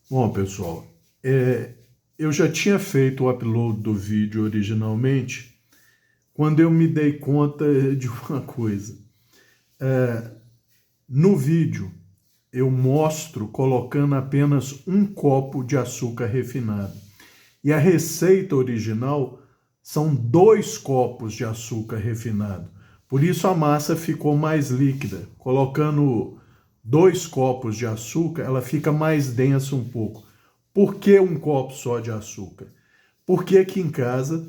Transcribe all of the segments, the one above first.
Bom, pessoal, eu já tinha feito o upload do vídeo originalmente quando eu me dei conta de uma coisa. No vídeo, eu mostro colocando apenas um copo de açúcar refinado. E a receita original são 2 copos de açúcar refinado. Por isso a massa ficou mais líquida. Colocando 2 copos de açúcar, ela fica mais densa um pouco. Por que um copo só de açúcar? Porque aqui em casa,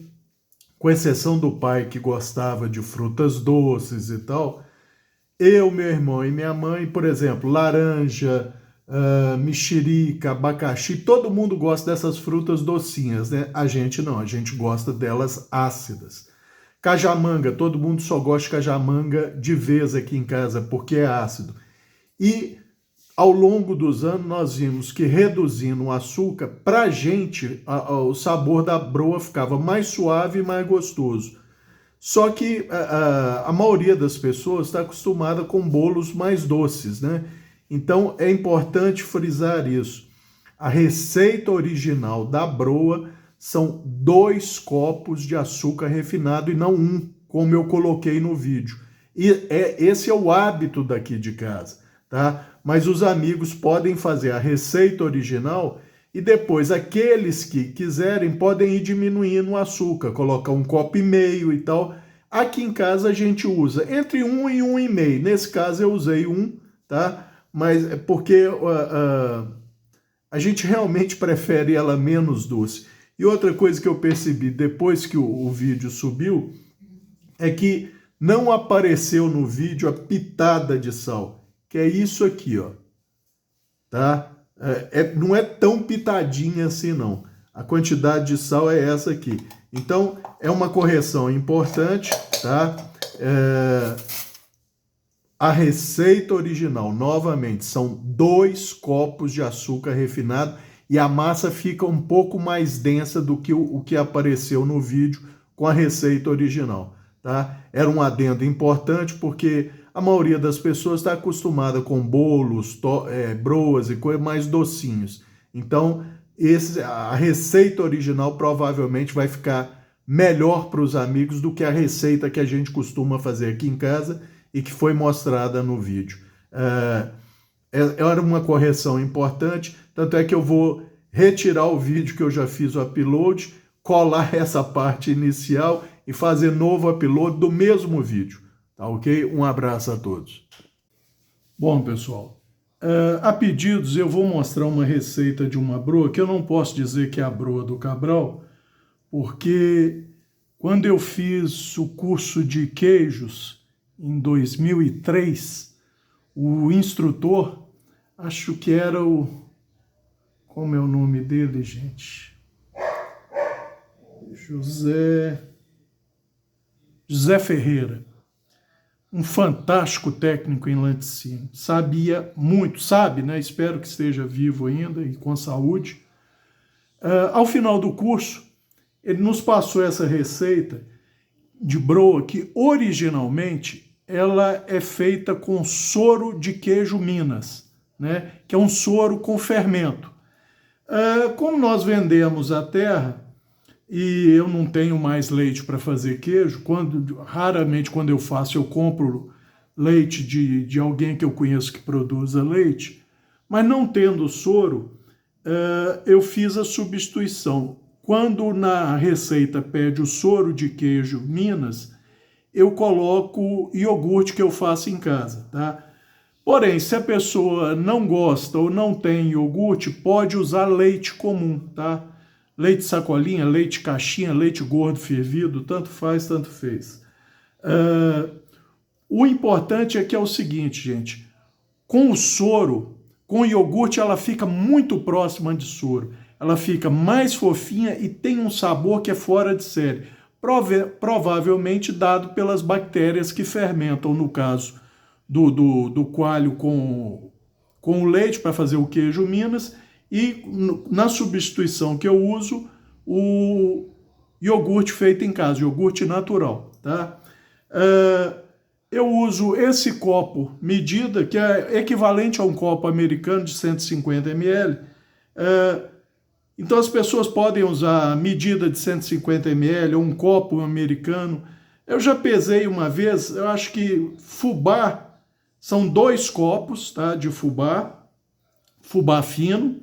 com exceção do pai que gostava de frutas doces e tal, eu, meu irmão e minha mãe, por exemplo, laranja, mexerica, abacaxi, todo mundo gosta dessas frutas docinhas, né? A gente não, a gente gosta delas ácidas. Cajamanga, todo mundo só gosta de cajamanga de vez aqui em casa, porque é ácido. E ao longo dos anos nós vimos que reduzindo o açúcar, para a gente o sabor da broa ficava mais suave e mais gostoso. Só que a maioria das pessoas está acostumada com bolos mais doces, né? Então é importante frisar isso. A receita original da broa são 2 copos de açúcar refinado e não um, como eu coloquei no vídeo. E esse é o hábito daqui de casa, tá? Mas os amigos podem fazer a receita original e depois aqueles que quiserem podem ir diminuindo o açúcar, colocar 1,5 copo e tal. Aqui em casa a gente usa entre 1 e 1,5. Nesse caso eu usei 1, tá? Mas é porque a gente realmente prefere ela menos doce. E outra coisa que eu percebi depois que o vídeo subiu é que não apareceu no vídeo a pitada de sal, que é isso aqui, ó, tá? Não é tão pitadinha assim, não. A quantidade de sal é essa aqui. Então, é uma correção importante, tá? A receita original, novamente, são 2 copos de açúcar refinado e a massa fica um pouco mais densa do que o que apareceu no vídeo com a receita original, tá? Era um adendo importante porque a maioria das pessoas está acostumada com bolos, broas e coisas mais docinhos. Então, a receita original provavelmente vai ficar melhor para os amigos do que a receita que a gente costuma fazer aqui em casa e que foi mostrada no vídeo. Era uma correção importante, tanto é que eu vou retirar o vídeo que eu já fiz o upload, colar essa parte inicial e fazer novo upload do mesmo vídeo. Tá ok? Um abraço a todos. Bom, pessoal, a pedidos eu vou mostrar uma receita de uma broa, que eu não posso dizer que é a broa do Cabral, porque quando eu fiz o curso de queijos em 2003, o instrutor, acho que era como é o nome dele, gente? José Ferreira. Um fantástico técnico em laticínio. Sabia muito, sabe, né? Espero que esteja vivo ainda e com saúde. Ao final do curso, ele nos passou essa receita de broa que originalmente ela é feita com soro de queijo Minas, né? Que é um soro com fermento. Como nós vendemos a terra e eu não tenho mais leite para fazer queijo, raramente quando eu faço eu compro leite de alguém que eu conheço que produza leite, mas não tendo soro, eu fiz a substituição. Quando na receita pede o soro de queijo Minas, eu coloco iogurte que eu faço em casa, tá? Porém, se a pessoa não gosta ou não tem iogurte, pode usar leite comum, tá? Leite sacolinha, leite caixinha, leite gordo fervido, tanto faz, tanto fez. O importante é que é o seguinte, gente, com o soro, com o iogurte, ela fica muito próxima de soro. Ela fica mais fofinha e tem um sabor que é fora de série. Provavelmente dado pelas bactérias que fermentam, no caso do coalho com o leite para fazer o queijo Minas e na substituição que eu uso o iogurte feito em casa, iogurte natural, tá? Eu uso esse copo medida, que é equivalente a um copo americano de 150 ml, Então as pessoas podem usar a medida de 150 ml ou um copo americano. Eu já pesei uma vez, eu acho que fubá são 2 copos, tá, de fubá fino,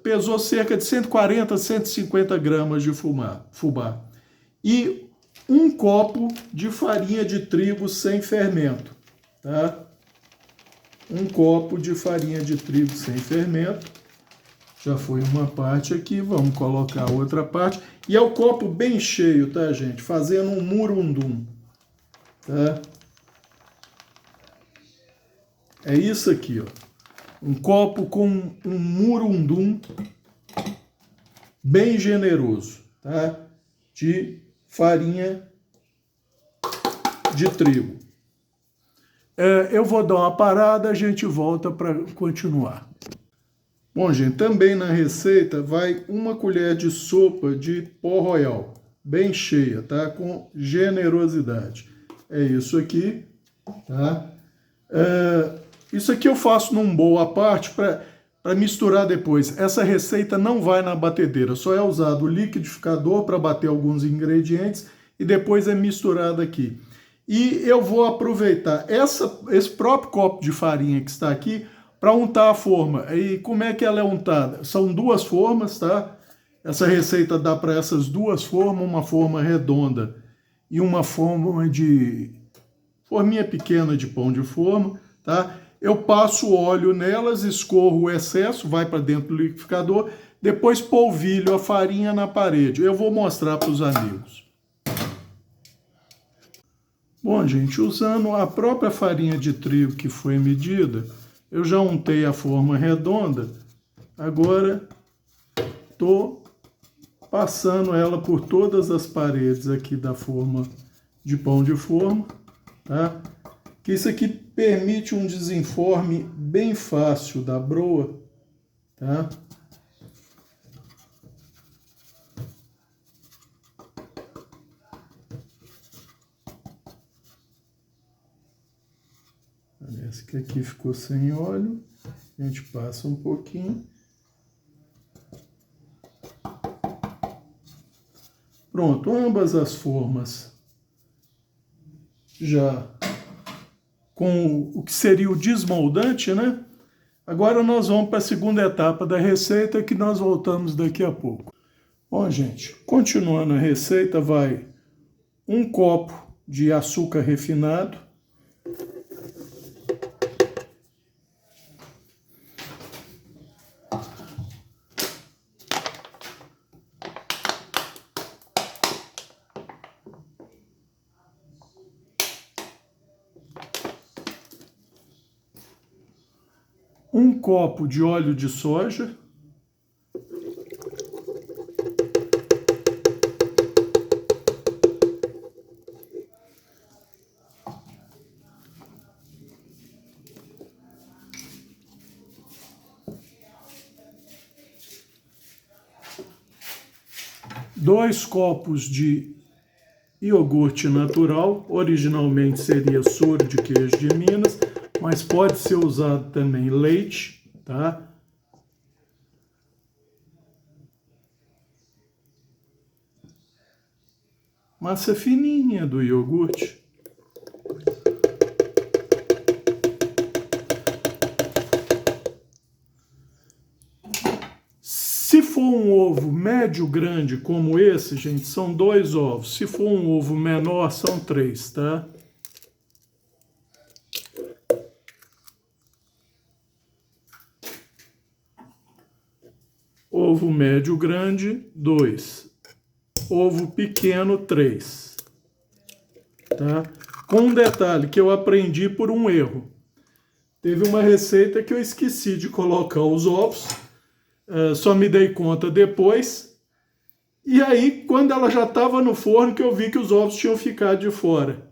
pesou cerca de 140 a 150 gramas de fubá. E um copo de farinha de trigo sem fermento, tá? Um copo de farinha de trigo sem fermento. Já foi uma parte aqui, vamos colocar outra parte. E é o copo bem cheio, tá, gente? Fazendo um murundum, tá? É isso aqui, ó. Um copo com um murundum bem generoso, tá? De farinha de trigo. Eu vou dar uma parada, a gente volta para continuar. Bom, gente, também na receita vai 1 colher de sopa de pó royal, bem cheia, tá? Com generosidade. É isso aqui, tá? Isso aqui eu faço num bowl à parte para misturar depois. Essa receita não vai na batedeira, só é usado o liquidificador para bater alguns ingredientes e depois é misturado aqui. E eu vou aproveitar esse próprio copo de farinha que está aqui para untar a forma. E como é que ela é untada? São 2 formas, tá? Essa receita dá para essas 2 formas, uma forma redonda e uma forma de forminha pequena de pão de forma, tá? Eu passo óleo nelas, escorro o excesso, vai para dentro do liquidificador, depois polvilho a farinha na parede. Eu vou mostrar para os amigos. Bom, gente, usando a própria farinha de trigo que foi medida, eu já untei a forma redonda, agora estou passando ela por todas as paredes aqui da forma de pão de forma, tá? Que isso aqui permite um desenforme bem fácil da broa, tá? Parece que aqui ficou sem óleo. A gente passa um pouquinho. Pronto, ambas as formas já com o que seria o desmoldante, né? Agora nós vamos para a segunda etapa da receita, que nós voltamos daqui a pouco. Bom, gente, continuando a receita, vai 1 copo de açúcar refinado, um copo de óleo de soja, dois copos de iogurte natural, originalmente seria soro de queijo de Minas, mas pode ser usado também leite, tá? Massa fininha do iogurte. Se for um ovo médio grande como esse, gente, são 2 ovos. Se for um ovo menor, são 3, tá? Ovo médio grande, 2. Ovo pequeno, 3. Tá? Com um detalhe que eu aprendi por um erro. Teve uma receita que eu esqueci de colocar os ovos, só me dei conta depois. E aí, quando ela já estava no forno, que eu vi que os ovos tinham ficado de fora.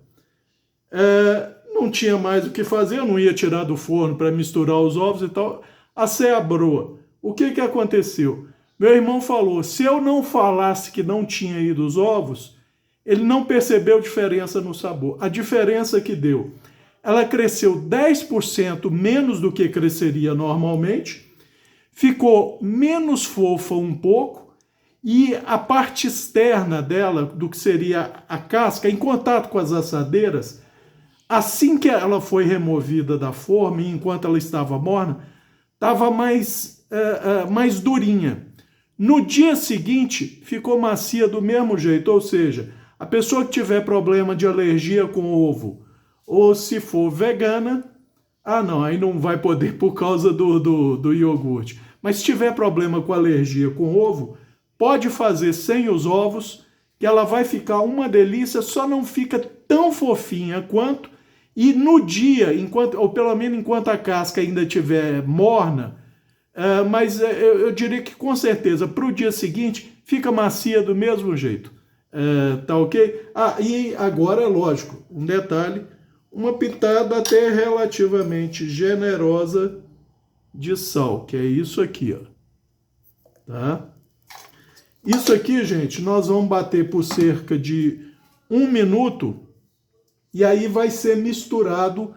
Não tinha mais o que fazer, eu não ia tirar do forno para misturar os ovos e tal. Assei a broa. O que aconteceu? Meu irmão falou, se eu não falasse que não tinha ido os ovos, ele não percebeu diferença no sabor. A diferença que deu, ela cresceu 10% menos do que cresceria normalmente, ficou menos fofa um pouco e a parte externa dela, do que seria a casca, em contato com as assadeiras, assim que ela foi removida da forma e enquanto ela estava morna, estava mais durinha. No dia seguinte, ficou macia do mesmo jeito, ou seja, a pessoa que tiver problema de alergia com ovo, ou se for vegana, não, aí não vai poder por causa do iogurte. Mas se tiver problema com alergia com ovo, pode fazer sem os ovos, que ela vai ficar uma delícia, só não fica tão fofinha quanto, e no dia, ou pelo menos enquanto a casca ainda estiver morna, mas eu diria que com certeza para o dia seguinte fica macia do mesmo jeito. Tá ok? E agora é lógico, um detalhe, uma pitada até relativamente generosa de sal, que é isso aqui, ó. Tá? Isso aqui, gente, nós vamos bater por cerca de 1 minuto e aí vai ser misturado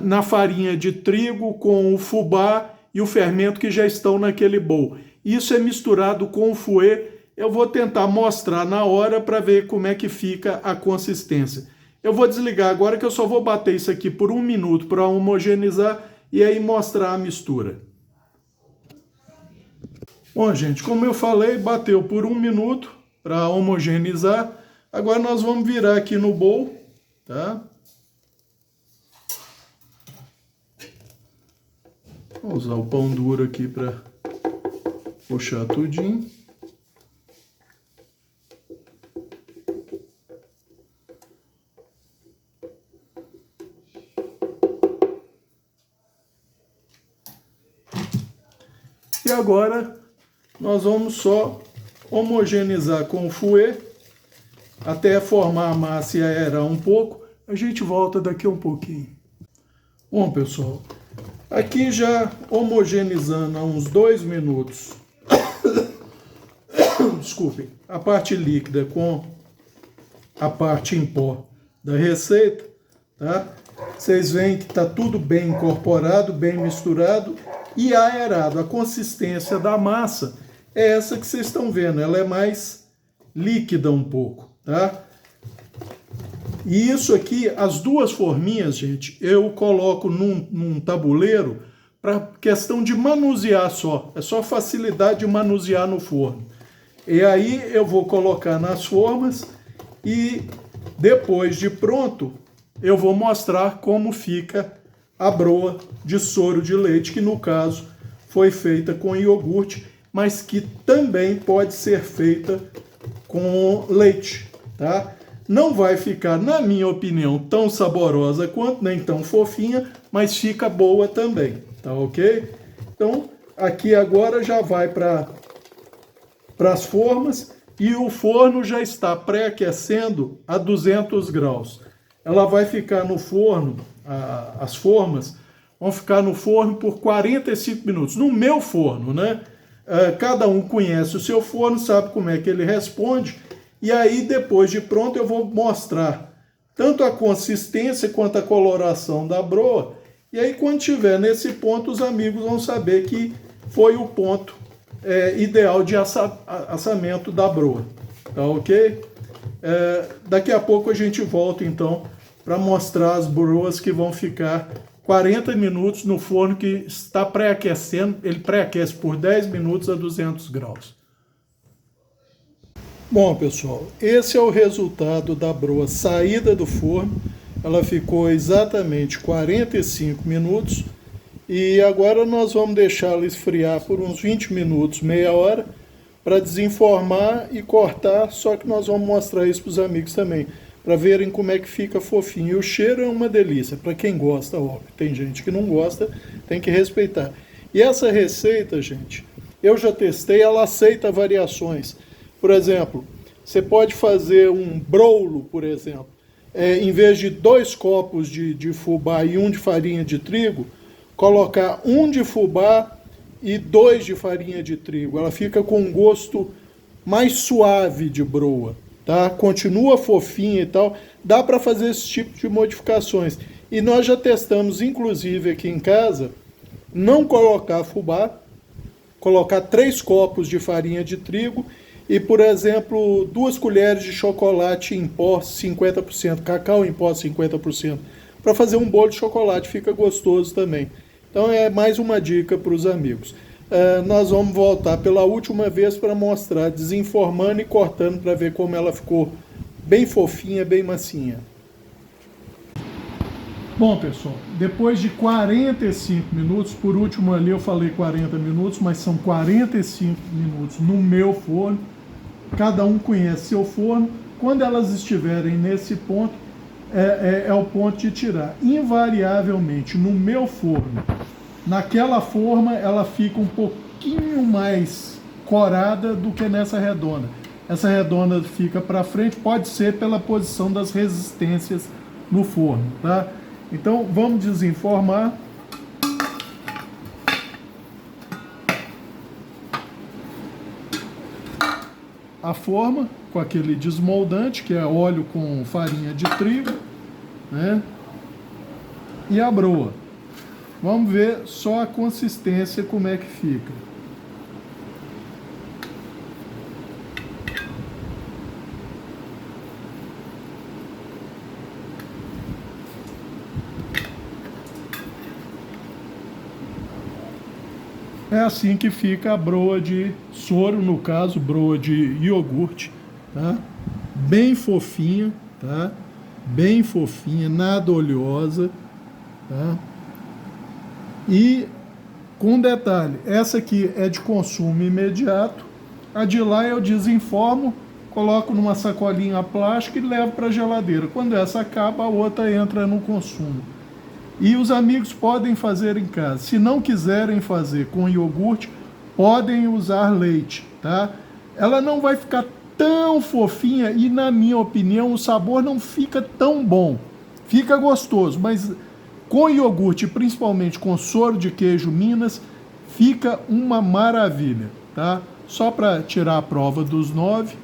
na farinha de trigo com o fubá e o fermento que já estão naquele bowl. Isso é misturado com o fouet. Eu vou tentar mostrar na hora para ver como é que fica a consistência. Eu vou desligar agora que eu só vou bater isso aqui por 1 minuto para homogeneizar e aí mostrar a mistura. Bom, gente, como eu falei, bateu por 1 minuto para homogeneizar. Agora nós vamos virar aqui no bowl, tá? Vou usar o pão duro aqui para puxar tudinho. E agora nós vamos só homogeneizar com o fouet até formar a massa e aerar um pouco. A gente volta daqui um pouquinho. Bom, pessoal, aqui já homogeneizando há uns 2 minutos, desculpem, a parte líquida com a parte em pó da receita, tá? Vocês veem que está tudo bem incorporado, bem misturado e aerado. A consistência da massa é essa que vocês estão vendo, ela é mais líquida um pouco, tá? E isso aqui, as 2 forminhas, gente, eu coloco num tabuleiro para questão de manusear só. É só facilidade de manusear no forno. E aí eu vou colocar nas formas e depois de pronto, eu vou mostrar como fica a broa de soro de leite, que no caso foi feita com iogurte, mas que também pode ser feita com leite, tá? Não vai ficar, na minha opinião, tão saborosa quanto, nem tão fofinha, mas fica boa também, tá ok? Então, aqui agora já vai para as formas e o forno já está pré-aquecendo a 200 graus. Ela vai ficar no forno, as formas vão ficar no forno por 45 minutos. No meu forno, né? Cada um conhece o seu forno, sabe como é que ele responde. E aí, depois de pronto, eu vou mostrar tanto a consistência quanto a coloração da broa. E aí, quando tiver nesse ponto, os amigos vão saber que foi o ponto ideal de assamento da broa. Tá ok? Daqui a pouco a gente volta, então, para mostrar as broas que vão ficar 40 minutos no forno que está pré-aquecendo. Ele pré-aquece por 10 minutos a 200 graus. Bom, pessoal, esse é o resultado da broa saída do forno. Ela ficou exatamente 45 minutos. E agora nós vamos deixá-la esfriar por uns 20 minutos, meia hora, para desenformar e cortar. Só que nós vamos mostrar isso para os amigos também, para verem como é que fica fofinho. E o cheiro é uma delícia, para quem gosta, óbvio. Tem gente que não gosta, tem que respeitar. E essa receita, gente, eu já testei, ela aceita variações. Por exemplo, você pode fazer um brolo, por exemplo, em vez de 2 copos de fubá e 1 de farinha de trigo, colocar 1 de fubá e 2 de farinha de trigo. Ela fica com um gosto mais suave de broa. Tá? Continua fofinha e tal, dá para fazer esse tipo de modificações. E nós já testamos, inclusive aqui em casa, não colocar fubá, colocar 3 copos de farinha de trigo e, por exemplo, 2 colheres de chocolate em pó 50%, cacau em pó 50%, para fazer um bolo de chocolate, fica gostoso também. Então é mais uma dica para os amigos. Nós vamos voltar pela última vez para mostrar desenformando e cortando para ver como ela ficou bem fofinha, bem macinha. Bom, pessoal, depois de 45 minutos, por último ali eu falei 40 minutos, mas são 45 minutos no meu forno. Cada um conhece seu forno. Quando elas estiverem nesse ponto, é o ponto de tirar. Invariavelmente, no meu forno, naquela forma, ela fica um pouquinho mais corada do que nessa redonda. Essa redonda fica para frente, pode ser pela posição das resistências no forno, tá? Então, vamos desenformar. A forma com aquele desmoldante, que é óleo com farinha de trigo, né? E a broa. Vamos ver só a consistência, como é que fica. É assim que fica a broa de soro, no caso, broa de iogurte, tá? Bem fofinha, tá? Bem fofinha, nada oleosa, tá? E com detalhe, essa aqui é de consumo imediato, a de lá eu desenformo, coloco numa sacolinha plástica e levo para a geladeira. Quando essa acaba, a outra entra no consumo. E os amigos podem fazer em casa. Se não quiserem fazer com iogurte, podem usar leite, tá? Ela não vai ficar tão fofinha e, na minha opinião, o sabor não fica tão bom. Fica gostoso, mas com iogurte, principalmente com soro de queijo Minas, fica uma maravilha, tá? Só para tirar a prova dos 9.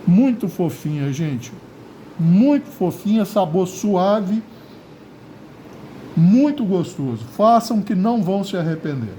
Muito fofinha, gente. Muito fofinha, sabor suave, muito gostoso. Façam que não vão se arrepender.